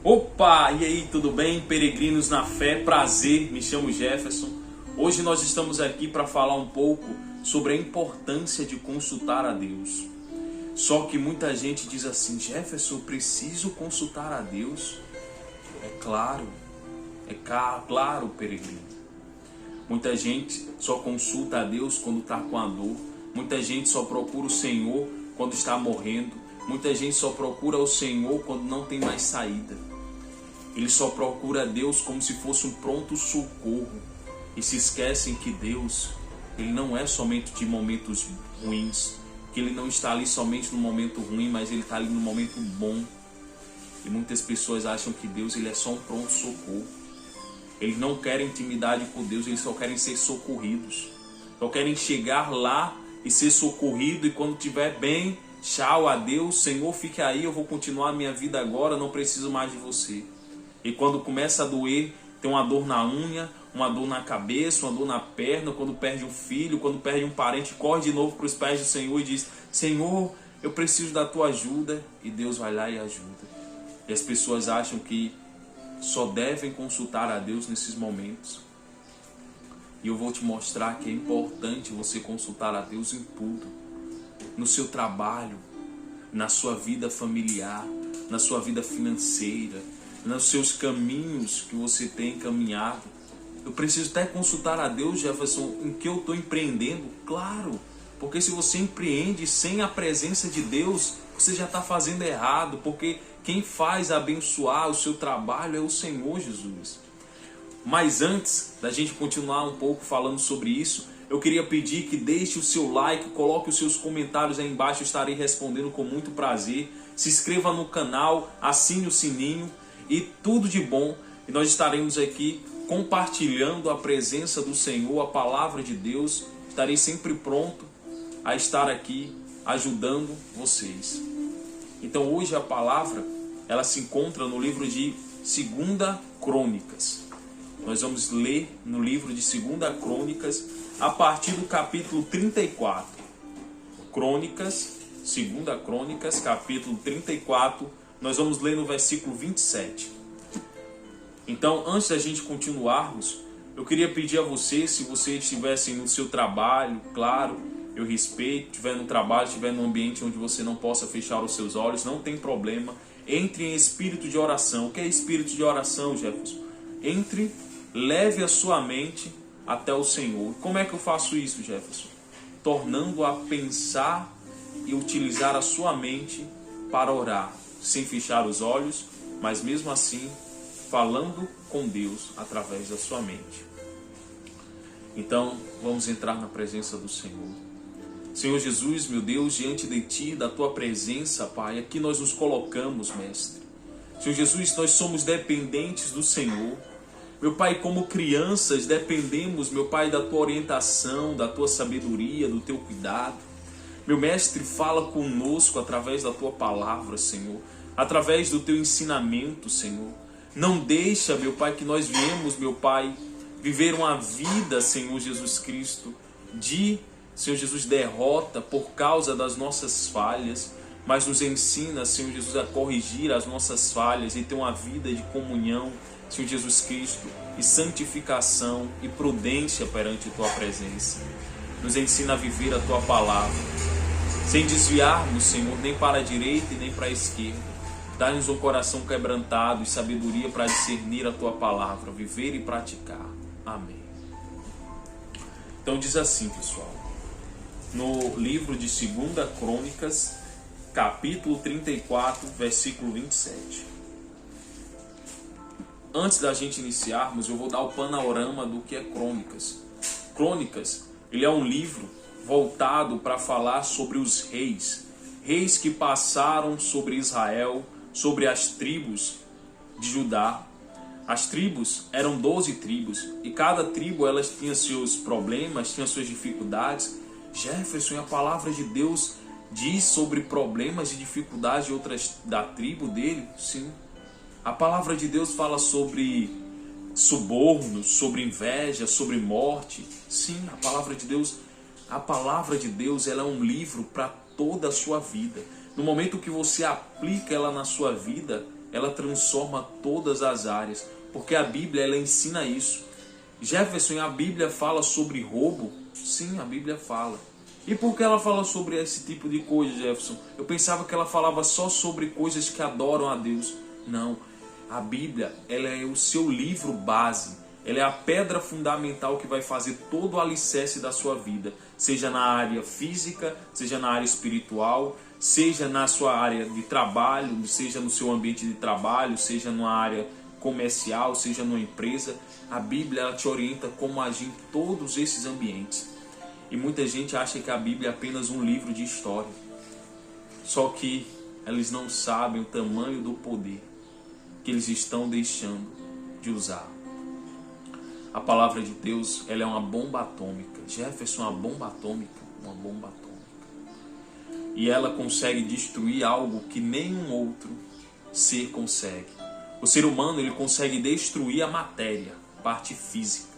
Opa, e aí, tudo bem? Peregrinos na fé, prazer, me chamo Jefferson. Hoje nós estamos aqui para falar um pouco sobre a importância de consultar a Deus. Só que muita gente diz assim: Jefferson, eu preciso consultar a Deus? Claro, peregrino. Muita gente só consulta a Deus quando está com a dor. Muita gente só procura o Senhor quando está morrendo. Muita gente só procura o Senhor quando não tem mais saída. Ele só procura a Deus como se fosse um pronto socorro. E se esquecem que Deus, Ele não é somente de momentos ruins. Que Ele não está ali somente no momento ruim, mas Ele está ali no momento bom. E muitas pessoas acham que Deus ele é só um pronto socorro. Eles não querem intimidade com Deus, eles só querem ser socorridos. Só querem chegar lá e ser socorrido, e quando estiver bem, tchau, adeus, Senhor, fique aí, eu vou continuar a minha vida agora, não preciso mais de você. E quando começa a doer, tem uma dor na unha, uma dor na cabeça, uma dor na perna, quando perde um filho, quando perde um parente, corre de novo para os pés do Senhor e diz: Senhor, eu preciso da tua ajuda, e Deus vai lá e ajuda. E as pessoas acham que só devem consultar a Deus nesses momentos. E eu vou te mostrar que é importante você consultar a Deus em tudo. No seu trabalho, na sua vida familiar, na sua vida financeira, nos seus caminhos que você tem caminhado. Eu preciso até consultar a Deus, Jefferson, em que eu estou empreendendo? Claro, porque se você empreende sem a presença de Deus, você já está fazendo errado, porque quem faz abençoar o seu trabalho é o Senhor Jesus. Mas antes da gente continuar um pouco falando sobre isso, eu queria pedir que deixe o seu like, coloque os seus comentários aí embaixo, eu estarei respondendo com muito prazer. Se inscreva no canal, assine o sininho e tudo de bom. E nós estaremos aqui compartilhando a presença do Senhor, a palavra de Deus. Estarei sempre pronto a estar aqui ajudando vocês. Então hoje a palavra, ela se encontra no livro de 2 Crônicas. Nós vamos ler no livro de 2 Crônicas, a partir do capítulo 34. Crônicas, 2 Crônicas, capítulo 34, nós vamos ler no versículo 27. Então, antes da gente continuarmos, eu queria pedir a você, se você estivesse no seu trabalho, claro, eu respeito, estiver no trabalho, estiver num ambiente onde você não possa fechar os seus olhos, não tem problema. Entre em espírito de oração. O que é espírito de oração, Jefferson? Entre, leve a sua mente até o Senhor. Como é que eu faço isso, Jefferson? Tornando a pensar e utilizar a sua mente para orar, sem fechar os olhos, mas mesmo assim, falando com Deus através da sua mente. Então, vamos entrar na presença do Senhor. Senhor Jesus, meu Deus, diante de Ti, da Tua presença, Pai, aqui nós nos colocamos, Mestre. Senhor Jesus, nós somos dependentes do Senhor. Meu Pai, como crianças, dependemos, meu Pai, da Tua orientação, da Tua sabedoria, do Teu cuidado. Meu Mestre, fala conosco através da Tua palavra, Senhor, através do Teu ensinamento, Senhor. Não deixa, meu Pai, que nós viemos, meu Pai, viver uma vida, Senhor Jesus Cristo, de Senhor Jesus, derrota por causa das nossas falhas, mas nos ensina, Senhor Jesus, a corrigir as nossas falhas e ter uma vida de comunhão, Senhor Jesus Cristo, e santificação e prudência perante Tua presença. Nos ensina a viver a Tua palavra, sem desviarmos, Senhor, nem para a direita e nem para a esquerda. Dá-nos um coração quebrantado e sabedoria para discernir a Tua palavra, viver e praticar. Amém. Então diz assim, pessoal. No livro de 2 Crônicas, capítulo 34, versículo 27. Antes da gente iniciarmos, eu vou dar o panorama do que é Crônicas. Crônicas, ele é um livro voltado para falar sobre os reis. Reis que passaram sobre Israel, sobre as tribos de Judá. As tribos eram 12 tribos e cada tribo elas tinha seus problemas, tinha suas dificuldades. Jefferson, a palavra de Deus diz sobre problemas e dificuldades de outras da tribo dele? Sim. A palavra de Deus fala sobre suborno, sobre inveja, sobre morte? Sim, a palavra de Deus, ela é um livro para toda a sua vida. No momento que você aplica ela na sua vida, ela transforma todas as áreas, porque a Bíblia ela ensina isso. Jefferson, a Bíblia fala sobre roubo? Sim, a Bíblia fala. E por que ela fala sobre esse tipo de coisa, Jefferson? Eu pensava que ela falava só sobre coisas que adoram a Deus. Não, a Bíblia ela é o seu livro base. Ela é a pedra fundamental que vai fazer todo o alicerce da sua vida. Seja na área física, seja na área espiritual, seja na sua área de trabalho, seja no seu ambiente de trabalho, seja numa área comercial, seja numa empresa. A Bíblia ela te orienta como agir em todos esses ambientes. E muita gente acha que a Bíblia é apenas um livro de história. Só que eles não sabem o tamanho do poder que eles estão deixando de usar. A palavra de Deus ela é uma bomba atômica. Jefferson, uma bomba atômica. Uma bomba atômica. E ela consegue destruir algo que nenhum outro ser consegue. O ser humano ele consegue destruir a matéria, parte física.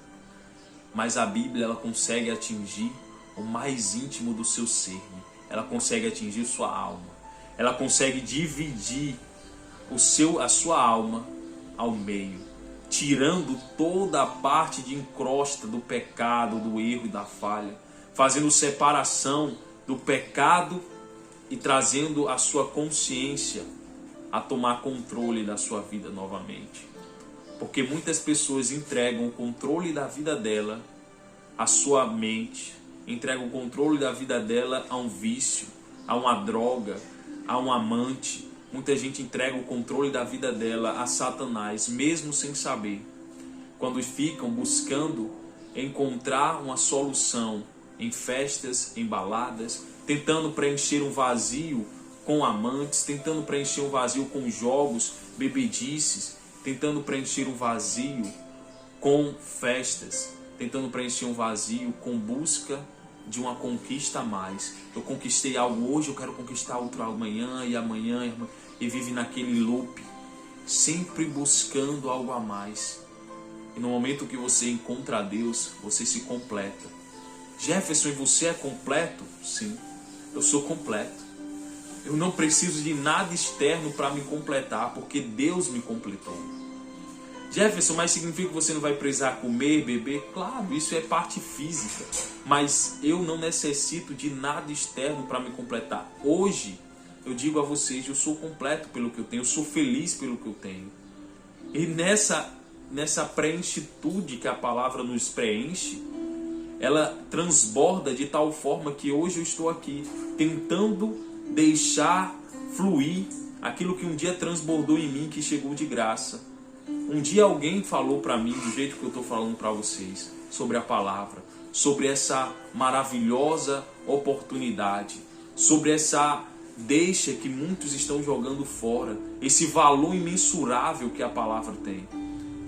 Mas a Bíblia ela consegue atingir o mais íntimo do seu ser. Ela consegue atingir sua alma. Ela consegue dividir a sua alma ao meio, tirando toda a parte de encrosta do pecado, do erro e da falha, fazendo separação do pecado e trazendo a sua consciência a tomar controle da sua vida novamente. Porque muitas pessoas entregam o controle da vida dela à sua mente, entregam o controle da vida dela a um vício, a uma droga, a um amante. Muita gente entrega o controle da vida dela a Satanás, mesmo sem saber. Quando ficam buscando encontrar uma solução em festas, em baladas, tentando preencher um vazio com amantes, tentando preencher um vazio com jogos, bebedices, tentando preencher um vazio com festas, tentando preencher um vazio com busca de uma conquista a mais. Eu conquistei algo hoje, eu quero conquistar outro amanhã e amanhã, e vive naquele loop, sempre buscando algo a mais. E no momento que você encontra a Deus, você se completa. Jefferson, e você é completo? Sim, eu sou completo. Eu não preciso de nada externo para me completar, porque Deus me completou. Jefferson, mas significa que você não vai precisar comer, beber? Claro, isso é parte física. Mas eu não necessito de nada externo para me completar. Hoje, eu digo a vocês, eu sou completo pelo que eu tenho, eu sou feliz pelo que eu tenho. E nessa preenchitude que a palavra nos preenche, ela transborda de tal forma que hoje eu estou aqui, tentando deixar fluir aquilo que um dia transbordou em mim, que chegou de graça. Um dia alguém falou para mim, do jeito que eu estou falando para vocês, sobre a palavra, sobre essa maravilhosa oportunidade, sobre essa deixa que muitos estão jogando fora, esse valor imensurável que a palavra tem.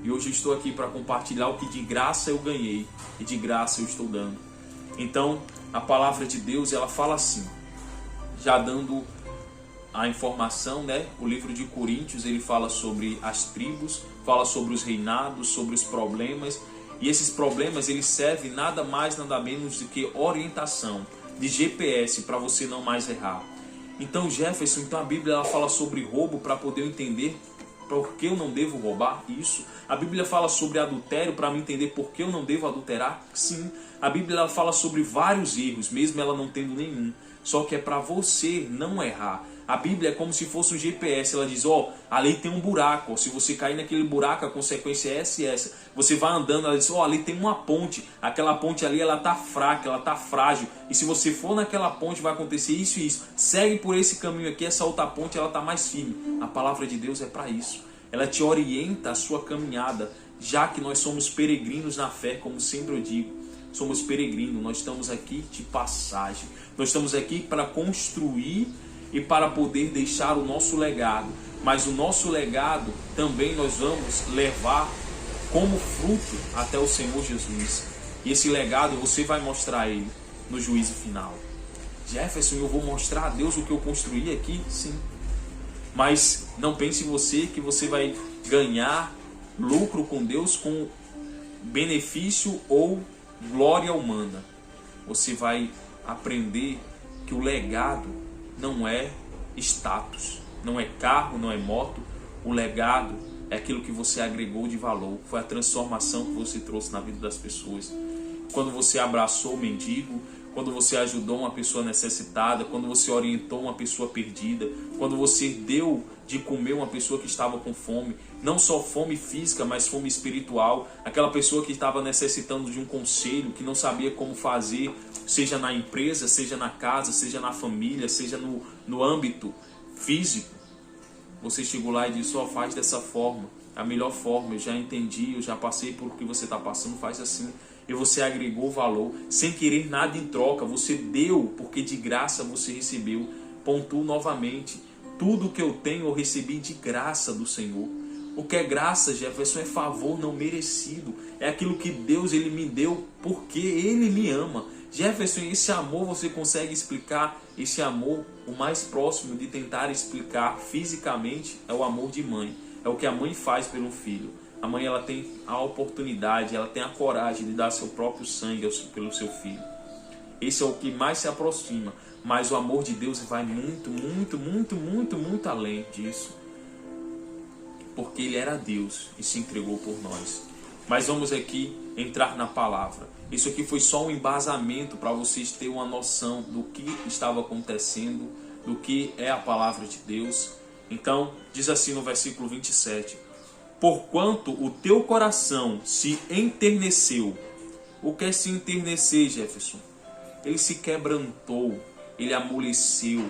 E hoje eu estou aqui para compartilhar o que de graça eu ganhei e de graça eu estou dando. Então, a palavra de Deus, ela fala assim, já dando a informação, né? O livro de Coríntios, ele fala sobre as tribos, fala sobre os reinados, sobre os problemas, e esses problemas, eles servem nada mais, nada menos do que orientação, de GPS, para você não mais errar. Então, Jefferson, então a Bíblia ela fala sobre roubo para poder eu entender por que eu não devo roubar? Isso. A Bíblia fala sobre adultério para me entender por que eu não devo adulterar? Sim. A Bíblia ela fala sobre vários erros, mesmo ela não tendo nenhum. Só que é para você não errar. A Bíblia é como se fosse um GPS. Ela diz, ali tem um buraco. Ó, se você cair naquele buraco, a consequência é essa e essa. Você vai andando, ela diz, ali tem uma ponte. Aquela ponte ali, ela está fraca, ela está frágil. E se você for naquela ponte, vai acontecer isso e isso. Segue por esse caminho aqui, essa outra ponte, ela está mais firme. A palavra de Deus é para isso. Ela te orienta a sua caminhada, já que nós somos peregrinos na fé, como sempre eu digo. Somos peregrinos, nós estamos aqui de passagem. Nós estamos aqui para construir e para poder deixar o nosso legado. Mas o nosso legado também nós vamos levar como fruto até o Senhor Jesus. E esse legado você vai mostrar ele no juízo final. Jefferson, eu vou mostrar a Deus o que eu construí aqui? Sim. Mas não pense você que você vai ganhar lucro com Deus com benefício ou glória humana. Você vai aprender que o legado não é status, não é carro, não é moto. O legado é aquilo que você agregou de valor, foi a transformação que você trouxe na vida das pessoas. Quando você abraçou o mendigo, quando você ajudou uma pessoa necessitada, quando você orientou uma pessoa perdida, quando você deu de comer uma pessoa que estava com fome, não só fome física, mas fome espiritual, aquela pessoa que estava necessitando de um conselho, que não sabia como fazer, seja na empresa, seja na casa, seja na família, seja no âmbito físico, você chegou lá e disse, só faz dessa forma, a melhor forma, eu já entendi, eu já passei por o que você está passando, faz assim. E você agregou valor, sem querer nada em troca, você deu, porque de graça você recebeu. Pontuo novamente, tudo que eu tenho eu recebi de graça do Senhor. O que é graça, Jefferson, é favor não merecido, é aquilo que Deus ele me deu porque Ele me ama. Jefferson, esse amor você consegue explicar? Esse amor, o mais próximo de tentar explicar fisicamente é o amor de mãe, é o que a mãe faz pelo filho. A mãe ela tem a oportunidade, ela tem a coragem de dar seu próprio sangue pelo seu filho. Esse é o que mais se aproxima, mas o amor de Deus vai muito, muito, muito, muito, muito além disso. Porque Ele era Deus e se entregou por nós. Mas vamos aqui entrar na palavra. Isso aqui foi só um embasamento para vocês terem uma noção do que estava acontecendo, do que é a palavra de Deus. Então, diz assim no versículo 27. Porquanto o teu coração se enterneceu. O que é se enternecer, Jefferson? Ele se quebrantou, ele amoleceu.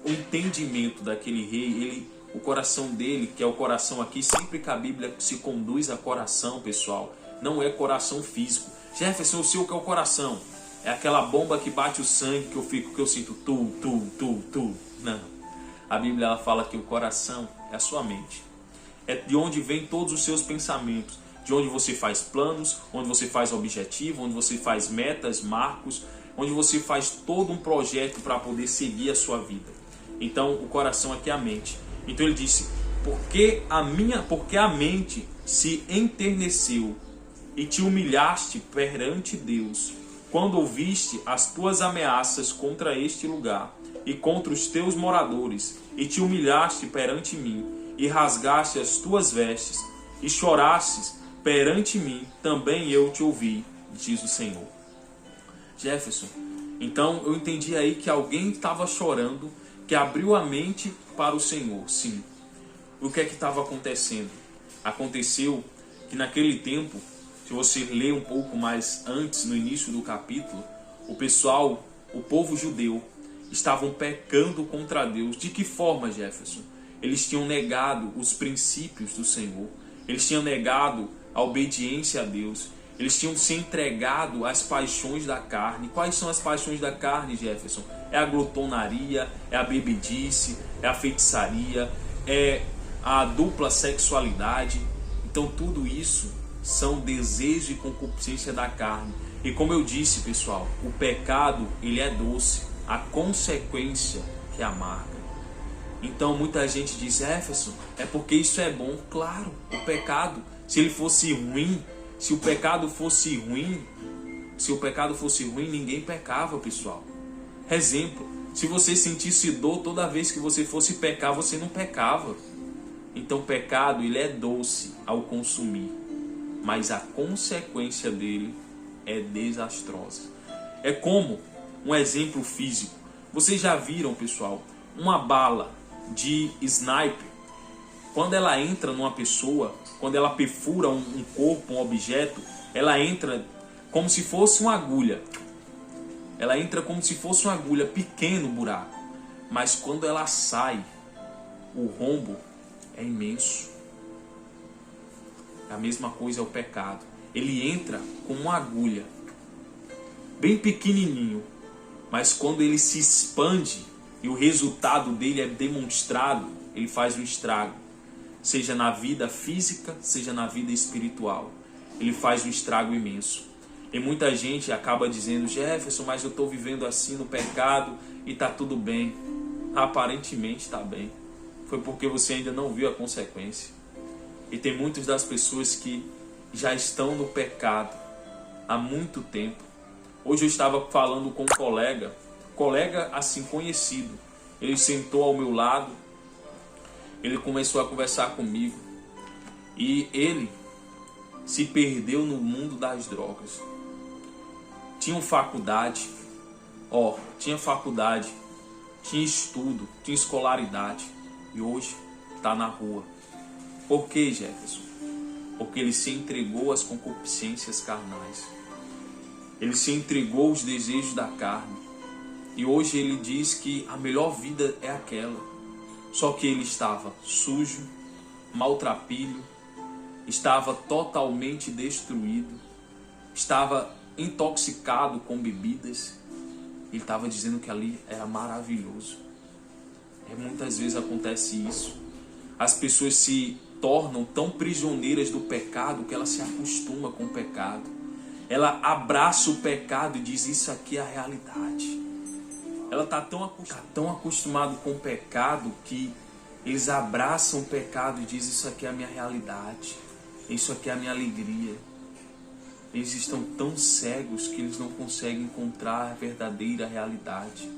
O entendimento daquele rei, o coração dele, que é o coração aqui, sempre que a Bíblia se conduz a coração, pessoal, não é coração físico. Jefferson, eu sei o que é o coração. É aquela bomba que bate o sangue que eu sinto tu. Não. A Bíblia ela fala que o coração é a sua mente. É de onde vem todos os seus pensamentos, de onde você faz planos, onde você faz objetivo, onde você faz metas, marcos, onde você faz todo um projeto para poder seguir a sua vida. Então o coração aqui é a mente. Então ele disse, porque a mente se enterneceu e te humilhaste perante Deus, quando ouviste as tuas ameaças contra este lugar e contra os teus moradores, e te humilhaste perante mim, e rasgaste as tuas vestes, e chorastes perante mim, também eu te ouvi, diz o Senhor. Jefferson, então eu entendi aí que alguém estava chorando, que abriu a mente para o Senhor, sim. O que é que estava acontecendo? Aconteceu que naquele tempo, se você ler um pouco mais antes, no início do capítulo, o povo judeu, estavam pecando contra Deus. De que forma, Jefferson? Eles tinham negado os princípios do Senhor. Eles tinham negado a obediência a Deus. Eles tinham se entregado às paixões da carne. Quais são as paixões da carne, Jefferson? É a glutonaria, é a bebedice, é a feitiçaria, é a dupla sexualidade. Então tudo isso são desejos e concupiscência da carne. E como eu disse, pessoal, o pecado ele é doce, a consequência que é amarga. Então muita gente diz, Jefferson, é porque isso é bom. Claro, o pecado, se ele fosse ruim, se o pecado fosse ruim, ninguém pecava, pessoal. Exemplo, se você sentisse dor toda vez que você fosse pecar, você não pecava. Então o pecado ele é doce ao consumir, mas a consequência dele é desastrosa. É como um exemplo físico. Vocês já viram, pessoal, uma bala de sniper, quando ela entra numa pessoa, quando ela perfura um corpo, um objeto, ela entra como se fosse uma agulha. Ela entra como se fosse uma agulha, pequeno buraco. Mas quando ela sai, o rombo é imenso. A mesma coisa é o pecado. Ele entra como uma agulha, bem pequenininho, mas quando ele se expande e o resultado dele é demonstrado, ele faz um estrago. Seja na vida física, seja na vida espiritual. Ele faz um estrago imenso. E muita gente acaba dizendo, Jefferson, mas eu estou vivendo assim no pecado e está tudo bem. Aparentemente está bem. Foi porque você ainda não viu a consequência. E tem muitas das pessoas que já estão no pecado há muito tempo. Hoje eu estava falando com um colega assim conhecido. Ele sentou ao meu lado ele começou a conversar comigo. E ele se perdeu no mundo das drogas. Tinha faculdade, tinha estudo, tinha escolaridade. E hoje está na rua. Por que, Jefferson? Porque ele se entregou às concupiscências carnais. Ele se entregou aos desejos da carne. E hoje ele diz que a melhor vida é aquela. Só que ele estava sujo, maltrapilho, estava totalmente destruído, estava intoxicado com bebidas. Ele estava dizendo que ali era maravilhoso. Muitas vezes acontece isso. As pessoas se tornam tão prisioneiras do pecado que ela se acostuma com o pecado. Ela abraça o pecado e diz: isso aqui é a realidade. Ela está tão acostumada com o pecado que eles abraçam o pecado e dizem: isso aqui é a minha realidade, isso aqui é a minha alegria. Eles estão tão cegos que eles não conseguem encontrar a verdadeira realidade.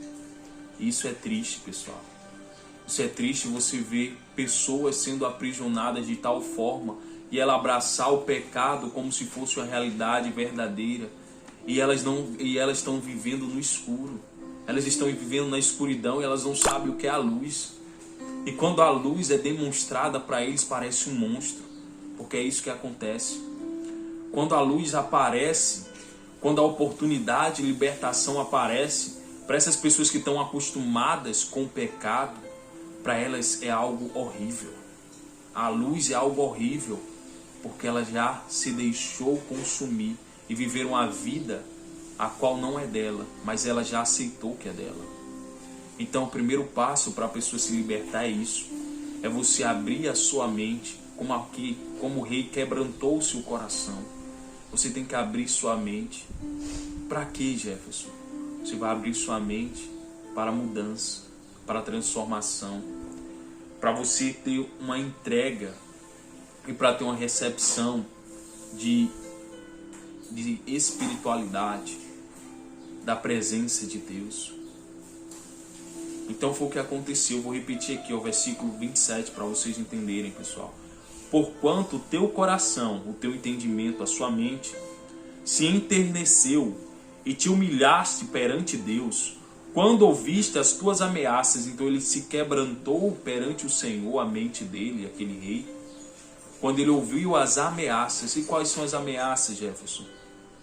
Isso é triste, pessoal. Isso é triste, você ver pessoas sendo aprisionadas de tal forma e ela abraçar o pecado como se fosse uma realidade verdadeira. E elas estão vivendo no escuro. Elas estão vivendo na escuridão e elas não sabem o que é a luz. E quando a luz é demonstrada para eles, parece um monstro. Porque é isso que acontece. Quando a luz aparece, quando a oportunidade de libertação aparece, para essas pessoas que estão acostumadas com o pecado, para elas é algo horrível. A luz é algo horrível, porque ela já se deixou consumir e viver uma vida a qual não é dela, mas ela já aceitou que é dela. Então o primeiro passo para a pessoa se libertar é isso. É você abrir a sua mente, como o rei quebrantou o seu coração. Você tem que abrir sua mente. Para quê, Jefferson? Você vai abrir sua mente para mudança, para transformação, para você ter uma entrega e para ter uma recepção de espiritualidade, da presença de Deus. Então foi o que aconteceu. Eu vou repetir aqui o versículo 27 para vocês entenderem, pessoal. Porquanto o teu coração, o teu entendimento, a sua mente se enterneceu e te humilhaste perante Deus, quando ouviste as tuas ameaças. Então ele se quebrantou perante o Senhor, a mente dele, aquele rei, quando ele ouviu as ameaças. E quais são as ameaças, Jefferson?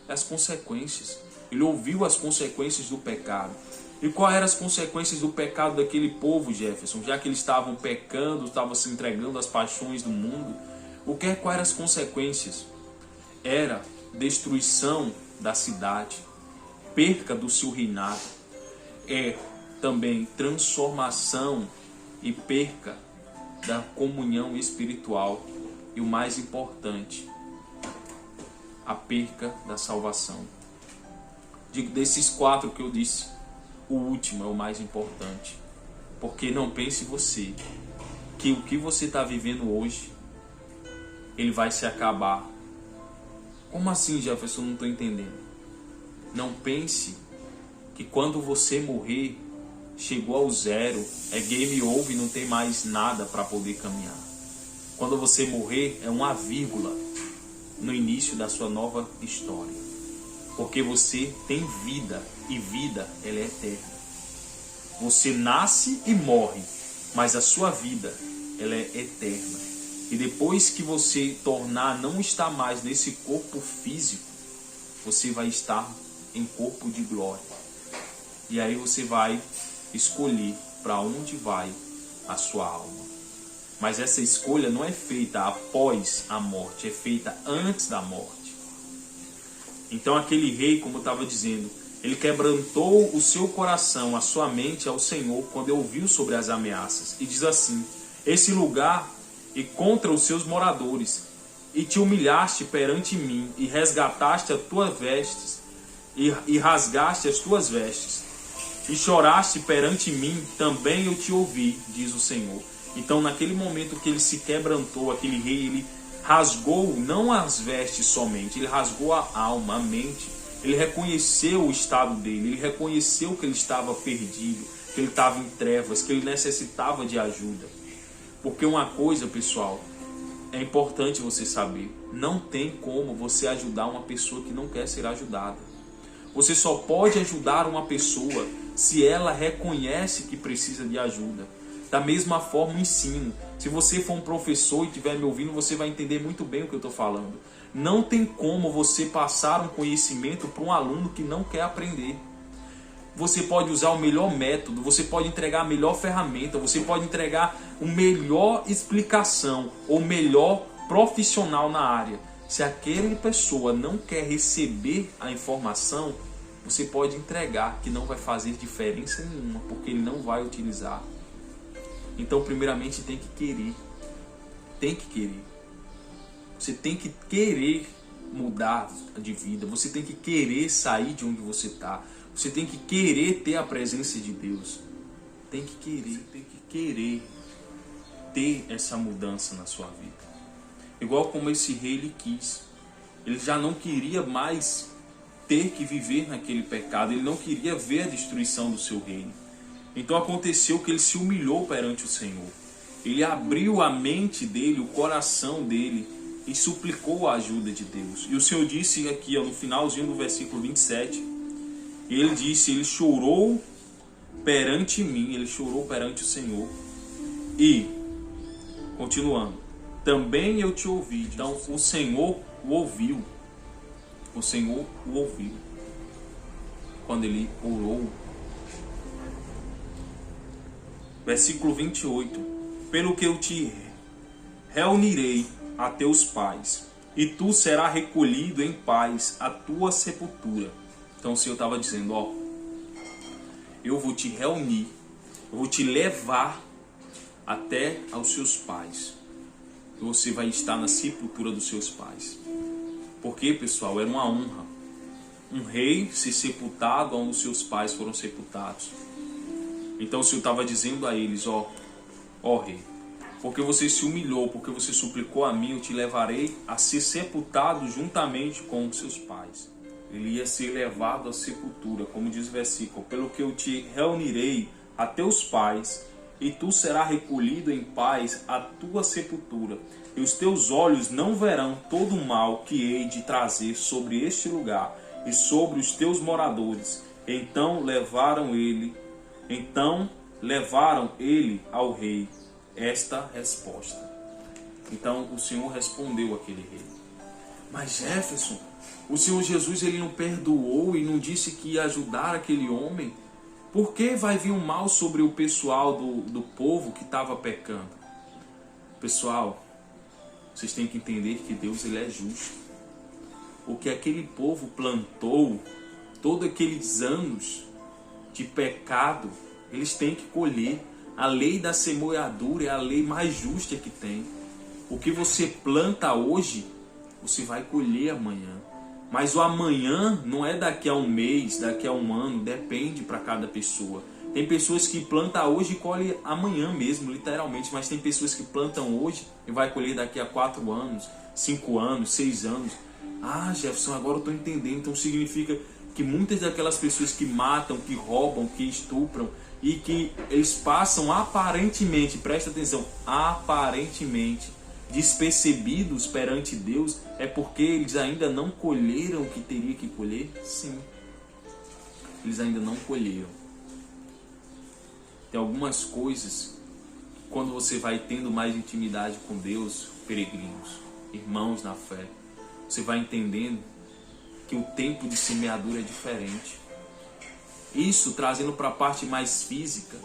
As consequências. Ele ouviu as consequências do pecado. E quais eram as consequências do pecado daquele povo, Jefferson? Já que eles estavam pecando, estavam se entregando às paixões do mundo, quais eram as consequências? Era destruição da cidade, perca do seu reinado, também transformação e perca da comunhão espiritual. E o mais importante, a perca da salvação. Desses 4 que eu disse, o último é o mais importante. Porque não pense você que o que você está vivendo hoje, ele vai se acabar. Como assim, Jefferson? Não estou entendendo. Não pense que quando você morrer, chegou ao zero, é game over e não tem mais nada para poder caminhar. Quando você morrer, é uma vírgula no início da sua nova história. Porque você tem vida, e vida, ela é eterna. Você nasce e morre, mas a sua vida, ela é eterna. E depois que você não estar mais nesse corpo físico, você vai estar em corpo de glória. E aí você vai escolher para onde vai a sua alma. Mas essa escolha não é feita após a morte, é feita antes da morte. Então aquele rei, como eu estava dizendo, ele quebrantou o seu coração, a sua mente ao Senhor, quando ouviu sobre as ameaças. E diz assim: esse lugar e contra os seus moradores, e te humilhaste perante mim, e resgataste as tuas vestes, e rasgaste as tuas vestes, e choraste perante mim, também eu te ouvi, diz o Senhor. Então naquele momento que ele se quebrantou, aquele rei, ele rasgou não as vestes somente, ele rasgou a alma, a mente. Ele reconheceu o estado dele, ele reconheceu que ele estava perdido, que ele estava em trevas, que ele necessitava de ajuda. Porque uma coisa, pessoal, é importante você saber. Não tem como você ajudar uma pessoa que não quer ser ajudada. Você só pode ajudar uma pessoa se ela reconhece que precisa de ajuda. Da mesma forma, o ensino. Se você for um professor e estiver me ouvindo, você vai entender muito bem o que eu estou falando. Não tem como você passar um conhecimento para um aluno que não quer aprender. Você pode usar o melhor método, você pode entregar a melhor ferramenta, você pode entregar a melhor explicação ou melhor profissional na área. Se aquela pessoa não quer receber a informação, você pode entregar, que não vai fazer diferença nenhuma, porque ele não vai utilizar. Então, primeiramente, tem que querer. Tem que querer. Você tem que querer mudar de vida. Você tem que querer sair de onde você está. Você tem que querer ter a presença de Deus. Tem que querer. Você tem que querer ter essa mudança na sua vida. Igual como esse rei ele quis. Ele já não queria mais ter que viver naquele pecado. Ele não queria ver a destruição do seu reino. Então aconteceu que ele se humilhou perante o Senhor. Ele abriu a mente dele, o coração dele, e suplicou a ajuda de Deus. E o Senhor disse aqui, no finalzinho do versículo 27, ele disse, ele chorou perante mim, ele chorou perante o Senhor. E, continuando, também eu te ouvi. Então o Senhor o ouviu. O Senhor o ouviu. Quando ele orou. Versículo 28. Pelo que eu te reunirei a teus pais, e tu serás recolhido em paz à tua sepultura. Então o Senhor estava dizendo, eu vou te reunir, eu vou te levar até aos seus pais. E você vai estar na sepultura dos seus pais. Porque, pessoal, era uma honra. Um rei ser sepultado onde os seus pais foram sepultados. Então o Senhor estava dizendo a eles, ó rei, porque você se humilhou, porque você suplicou a mim, eu te levarei a ser sepultado juntamente com os seus pais. Ele ia ser levado à sepultura, como diz o versículo, pelo que eu te reunirei a teus pais, e tu serás recolhido em paz à tua sepultura, e os teus olhos não verão todo o mal que hei de trazer sobre este lugar e sobre os teus moradores. Então levaram ele ao rei esta resposta. Então o Senhor respondeu àquele rei. Mas Jefferson, o Senhor Jesus ele não perdoou e não disse que ia ajudar aquele homem? Por que vai vir um mal sobre o pessoal do povo que estava pecando? Pessoal, vocês têm que entender que Deus ele é justo. O que aquele povo plantou, todos aqueles anos de pecado, eles têm que colher. A lei da semeadura é a lei mais justa que tem. O que você planta hoje, você vai colher amanhã. Mas o amanhã não é daqui a um mês, daqui a um ano, depende para cada pessoa. Tem pessoas que plantam hoje e colhem amanhã mesmo, literalmente. Mas tem pessoas que plantam hoje e vai colher daqui a 4 anos, 5 anos, 6 anos. Ah, Jefferson, agora eu estou entendendo. Então significa que muitas daquelas pessoas que matam, que roubam, que estupram, e que eles passam aparentemente, presta atenção, aparentemente despercebidos perante Deus, é porque eles ainda não colheram o que teria que colher? Sim, eles ainda não colheram. Tem algumas coisas, quando você vai tendo mais intimidade com Deus, peregrinos, irmãos na fé, você vai entendendo que o tempo de semeadura é diferente. Isso trazendo para a parte mais física.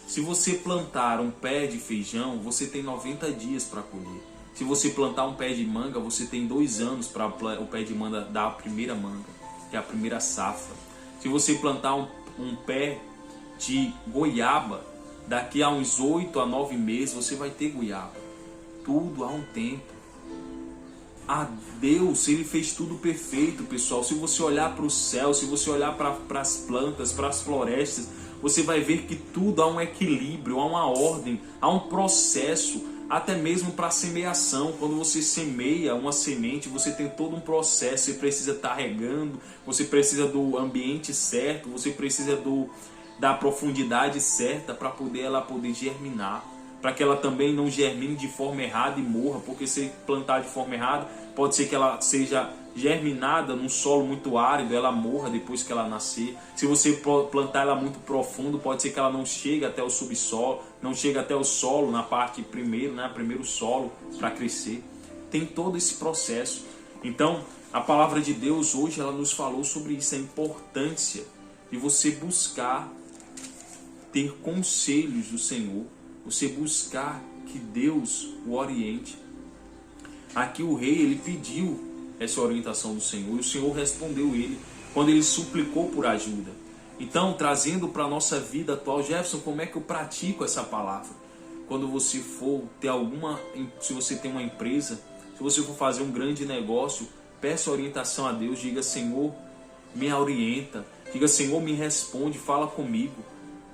Se você plantar um pé de feijão, você tem 90 dias para colher. Se você plantar um pé de manga, você tem 2 anos para o pé de manga dar a primeira manga, que é a primeira safra. Se você plantar um pé de goiaba, daqui a uns 8 a 9 meses você vai ter goiaba. Tudo há um tempo. A Deus, ele fez tudo perfeito, pessoal. Se você olhar para o céu, se você olhar para as plantas, para as florestas, você vai ver que tudo há um equilíbrio, há uma ordem, há um processo, até mesmo para a semeação. Quando você semeia uma semente, você tem todo um processo, você precisa estar regando, você precisa do ambiente certo, você precisa da profundidade certa para ela poder germinar, para que ela também não germine de forma errada e morra, porque se plantar de forma errada, pode ser que ela seja germinada num solo muito árido, ela morra depois que ela nascer. Se você plantar ela muito profundo, pode ser que ela não chegue até o subsolo, não chegue até o solo, na parte primeiro, né, primeiro solo para crescer. Tem todo esse processo. Então, a palavra de Deus hoje ela nos falou sobre isso, a importância de você buscar ter conselhos do Senhor, você buscar que Deus o oriente. Aqui o rei ele pediu essa orientação do Senhor, e o Senhor respondeu ele quando ele suplicou por ajuda. Então, trazendo para a nossa vida atual, Jefferson, como é que eu pratico essa palavra? Quando você for ter se você tem uma empresa, se você for fazer um grande negócio, peça orientação a Deus, diga: Senhor, me orienta, diga: Senhor, me responde, fala comigo.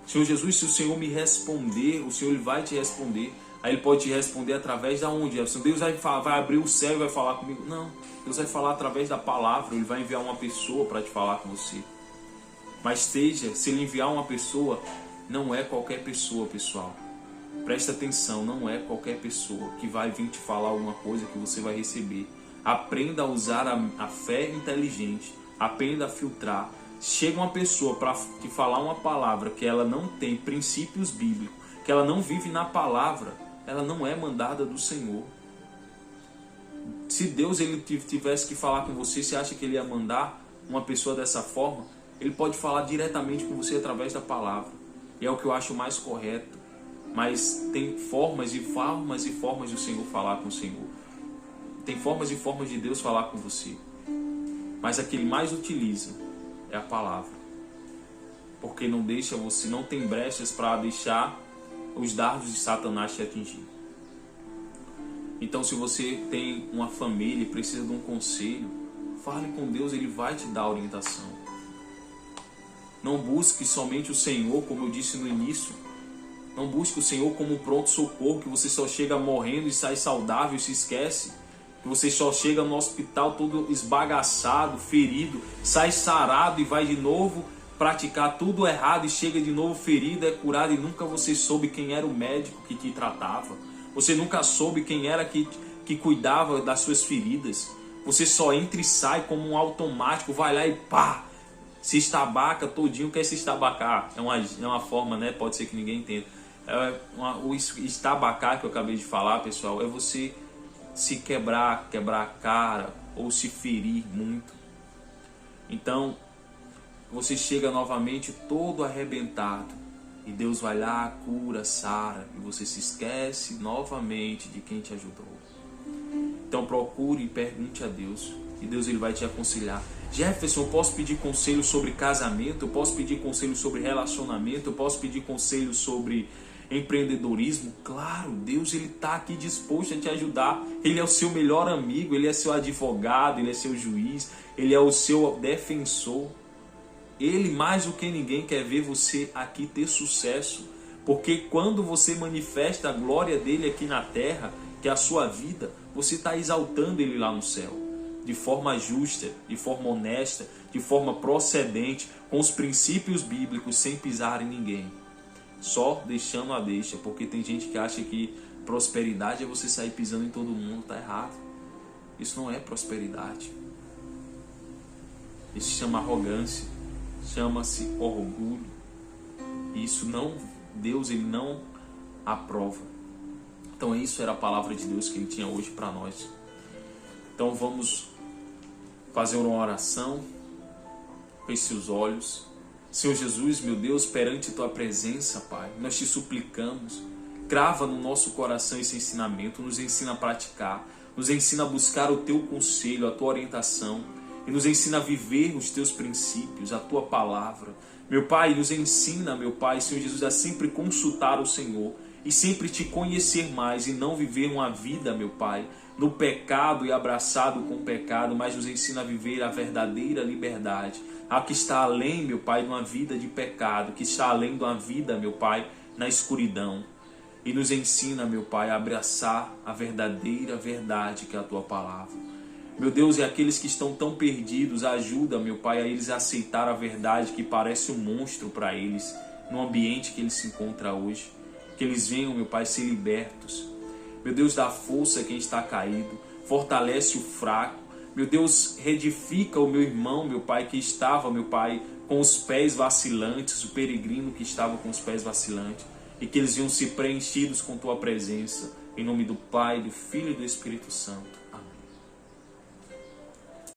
Senhor Jesus, se o Senhor me responder, o Senhor ele vai te responder. Aí ele pode te responder através da onde? Deus vai abrir o céu e vai falar comigo? Não, Deus vai falar através da palavra, ele vai enviar uma pessoa para te falar com você. Mas se ele enviar uma pessoa, não é qualquer pessoa, pessoal. Presta atenção, não é qualquer pessoa que vai vir te falar alguma coisa que você vai receber. Aprenda a usar a fé inteligente, aprenda a filtrar. Chega uma pessoa para te falar uma palavra que ela não tem princípios bíblicos, que ela não vive na palavra, ela não é mandada do Senhor. Se Deus ele tivesse que falar com você, você acha que ele ia mandar uma pessoa dessa forma? Ele pode falar diretamente com você através da palavra. E é o que eu acho mais correto. Mas tem formas e formas e formas do Senhor falar com o Senhor. Tem formas e formas de Deus falar com você. Mas a que ele mais utiliza é a palavra. Porque não deixa você, não tem brechas para deixar os dardos de Satanás te atingir. Então, se você tem uma família e precisa de um conselho, fale com Deus, ele vai te dar orientação. Não busque somente o Senhor, como eu disse no início. Não busque o Senhor como um pronto-socorro, que você só chega morrendo e sai saudável e se esquece. Que você só chega no hospital todo esbagaçado, ferido, sai sarado e vai de novo praticar tudo errado e chega de novo ferido, é curado, e nunca você soube quem era o médico que te tratava. Você nunca soube quem era que cuidava das suas feridas. Você só entra e sai como um automático, vai lá e pá, se estabaca todinho, quer se estabacar. É uma forma, né? Pode ser que ninguém entenda. O estabacar que eu acabei de falar, pessoal, é você se quebrar a cara ou se ferir muito. Então, você chega novamente todo arrebentado e Deus vai lá, cura, sara, e você se esquece novamente de quem te ajudou. Então procure e pergunte a Deus, e Deus ele vai te aconselhar. Jefferson, eu posso pedir conselho sobre casamento, eu posso pedir conselho sobre relacionamento, eu posso pedir conselho sobre empreendedorismo? Claro, Deus ele está aqui disposto a te ajudar. Ele é o seu melhor amigo, ele é seu advogado, ele é seu juiz, ele é o seu defensor. Ele, mais do que ninguém, quer ver você aqui ter sucesso. Porque quando você manifesta a glória dele aqui na terra, que é a sua vida, você está exaltando ele lá no céu. De forma justa, de forma honesta, de forma procedente, com os princípios bíblicos, sem pisar em ninguém. Só deixando a deixa, porque tem gente que acha que prosperidade é você sair pisando em todo mundo. Está errado. Isso não é prosperidade. Isso se chama arrogância. Chama-se orgulho. Isso não, Deus ele não aprova. Então isso era a palavra de Deus que ele tinha hoje para nós. Então vamos fazer uma oração. Feche os olhos. Senhor Jesus, meu Deus, perante tua presença, Pai, nós te suplicamos. Crava no nosso coração esse ensinamento, nos ensina a praticar, nos ensina a buscar o teu conselho, a tua orientação. E nos ensina a viver os teus princípios, a tua palavra. Meu Pai, nos ensina, meu Pai, Senhor Jesus, a sempre consultar o Senhor e sempre te conhecer mais e não viver uma vida, meu Pai, no pecado e abraçado com o pecado, mas nos ensina a viver a verdadeira liberdade, a que está além, meu Pai, de uma vida de pecado, que está além de uma vida, meu Pai, na escuridão. E nos ensina, meu Pai, a abraçar a verdadeira verdade que é a tua palavra. Meu Deus, e aqueles que estão tão perdidos, ajuda, meu Pai, a eles a aceitar a verdade que parece um monstro para eles, no ambiente que eles se encontram hoje. que eles venham, meu Pai, ser libertos. Meu Deus, dá força a quem está caído, fortalece o fraco. Meu Deus, reedifica o meu irmão, meu Pai, que estava, meu Pai, com os pés vacilantes, o peregrino que estava com os pés vacilantes, e que eles venham ser preenchidos com Tua presença, em nome do Pai, do Filho e do Espírito Santo.